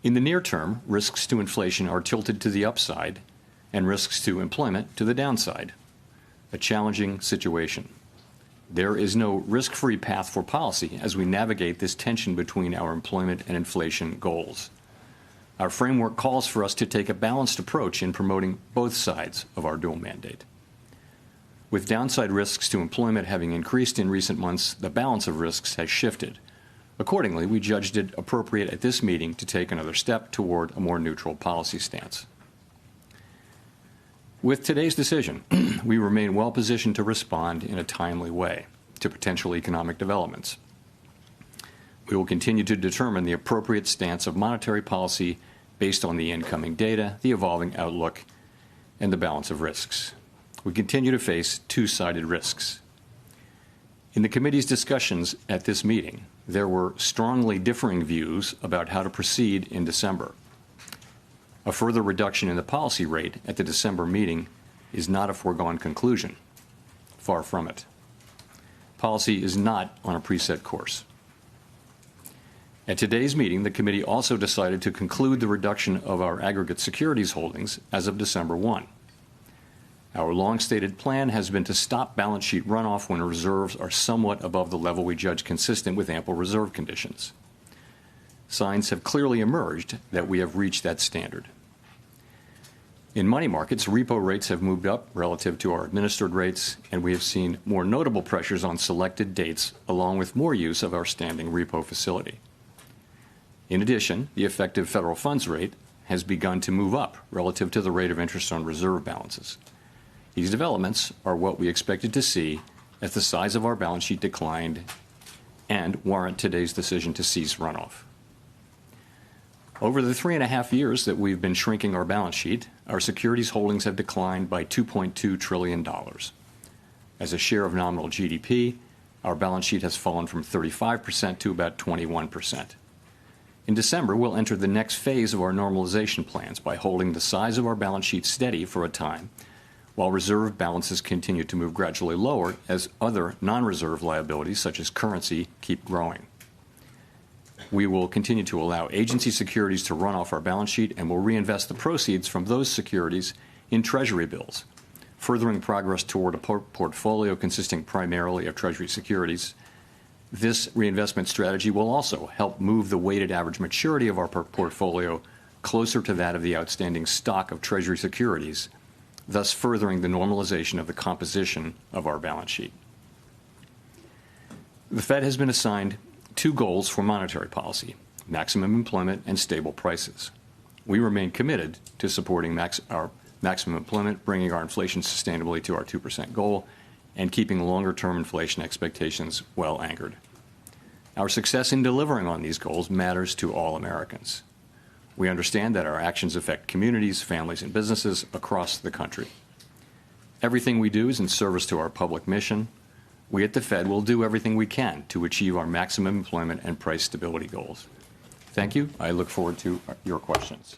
In the near term, risks to inflation are tilted to the upside and risks to employment to the downside. A challenging situation. There is no risk-free path for policy as we navigate this tension between our employment and inflation goals. Our framework calls for us to take a balanced approach in promoting both sides of our dual mandate. With downside risks to employment having increased in recent months, the balance of risks has shifted. Accordingly, we judged it appropriate at this meeting to take another step toward a more neutral policy stance. With today's decision, we remain well positioned to respond in a timely way to potential economic developments. We will continue to determine the appropriate stance of monetary policy based on the incoming data, the evolving outlook, and the balance of risks. We continue to face two-sided risks. In the committee's discussions at this meeting, there were strongly differing views about how to proceed in December. A further reduction in the policy rate at the December meeting is not a foregone conclusion. Far from it. Policy is not on a preset course. At today's meeting, the committee also decided to conclude the reduction of our aggregate securities holdings as of December 1. Our long-stated plan has been to stop balance sheet runoff when reserves are somewhat above the level we judge consistent with ample reserve conditions. Signs have clearly emerged that we have reached that standard. In money markets, repo rates have moved up relative to our administered rates, and we have seen more notable pressures on selected dates, along with more use of our standing repo facility. In addition, the effective federal funds rate has begun to move up relative to the rate of interest on reserve balances. These developments are what we expected to see as the size of our balance sheet declined and warrant today's decision to cease runoff. Over the 3.5 years that we've been shrinking our balance sheet, our securities holdings have declined by $2.2 trillion. As a share of nominal GDP, our balance sheet has fallen from 35% to about 21%. In December, we'll enter the next phase of our normalization plans by holding the size of our balance sheet steady for a time, while reserve balances continue to move gradually lower as other non-reserve liabilities, such as currency, keep growing. We will continue to allow agency securities to run off our balance sheet and will reinvest the proceeds from those securities in Treasury bills, furthering progress toward a portfolio consisting primarily of Treasury securities. This reinvestment strategy will also help move the weighted average maturity of our portfolio closer to that of the outstanding stock of Treasury securities, thus furthering the normalization of the composition of our balance sheet. The Fed has been assigned two goals for monetary policy: maximum employment and stable prices. We remain committed to supporting our maximum employment, bringing our inflation sustainably to our 2% goal, and keeping longer-term inflation expectations well anchored. Our success in delivering on these goals matters to all Americans. We understand that our actions affect communities, families, and businesses across the country. Everything we do is in service to our public mission. We at the Fed will do everything we can to achieve our maximum employment and price stability goals. Thank you. I look forward to your questions.